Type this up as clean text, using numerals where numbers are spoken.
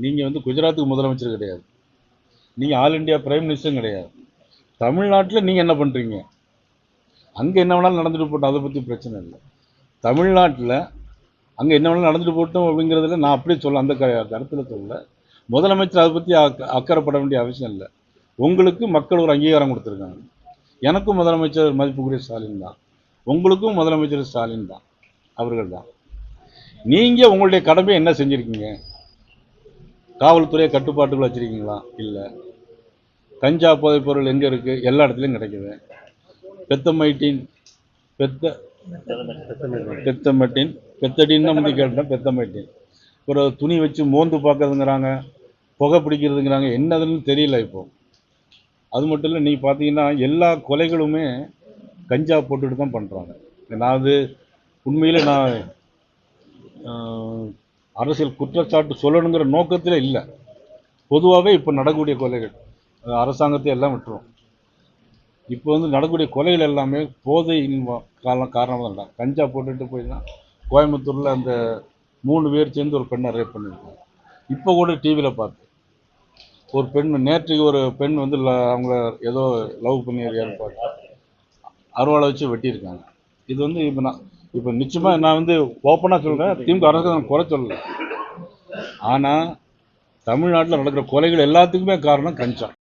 நீங்கள் வந்து குஜராத்துக்கு முதலமைச்சர் கிடையாது, நீங்கள் ஆல் இண்டியா பிரைம் மினிஸ்டரும் கிடையாது. தமிழ்நாட்டில் நீங்கள் என்ன பண்ணுறீங்க? அங்கே என்ன வேணாலும் நடந்துட்டு போட்டோம், அதை பற்றி பிரச்சனை இல்லை. தமிழ்நாட்டில் அங்கே என்ன வேணாலும் நடந்துட்டு போட்டோம் அப்படிங்கிறதுல நான் அப்படியே சொல்ல, அந்த கருத்தில் சொல்ல. முதலமைச்சர் அதை பற்றி அக்கறைப்பட வேண்டிய அவசியம் இல்லை. உங்களுக்கு மக்கள் ஒரு அங்கீகாரம் கொடுத்துருக்காங்க. எனக்கும் முதலமைச்சர் மதிப்புக்குரிய ஸ்டாலின் தான், உங்களுக்கும் முதலமைச்சர் ஸ்டாலின் தான், அவர்கள் தான். நீங்கள் உங்களுடைய கடமையை என்ன செஞ்சுருக்கீங்க? காவல்துறையை கட்டுப்பாட்டுக்குள்ள வச்சுருக்கீங்களா? இல்லை. கஞ்சா போதைப் பொருள் எங்கே இருக்குது? எல்லா இடத்துலையும் கிடைக்குது. பெத்தமைட்டின் பெத்தடின்னு தான் முந்தி கேட்டேன். பெத்தமைட்டின் ஒரு துணி வச்சு மோந்து பார்க்கறதுங்கிறாங்க, புகை பிடிக்கிறதுங்கிறாங்க, என்னதுன்னு தெரியல இப்போ. அது மட்டும் இல்லை, நீங்கள் பார்த்தீங்கன்னா எல்லா கொலைகளுமே கஞ்சா போட்டுட்டு தான் பண்ணுறாங்க. நான் அது உண்மையில் நான் அரசியல் குற்றச்சாட்டு சொல்லணுங்கிற நோக்கத்தில் இல்லை. பொதுவாகவே இப்போ நடக்கக்கூடிய கொலைகள் அரசாங்கத்தை எல்லாம் விட்டுரும். இப்போ வந்து நடக்கக்கூடிய கொலைகள் எல்லாமே போதையின் காரணமாக தான். கஞ்சா போட்டுட்டு போய் தான் கோயம்புத்தூரில் அந்த 3 பேர் சேர்ந்து ஒரு பெண்ணை ரேப் பண்ணியிருக்காங்க. இப்போ கூட டிவியில் பார்த்தேன், ஒரு பெண், நேற்றுக்கு ஒரு பெண் வந்து அவங்க ஏதோ லவ் பண்ணி பார்த்து அருவாளை வச்சு வெட்டியிருக்காங்க. இது வந்து இப்போ நிச்சயமாக நான் வந்து ஓப்பனாக சொல்கிறேன், திமுக அரசு நான் குறை சொல்லலை. ஆனால் தமிழ்நாட்டில் நடக்கிற கொலைகள் எல்லாத்துக்குமே காரணம் கஞ்சா.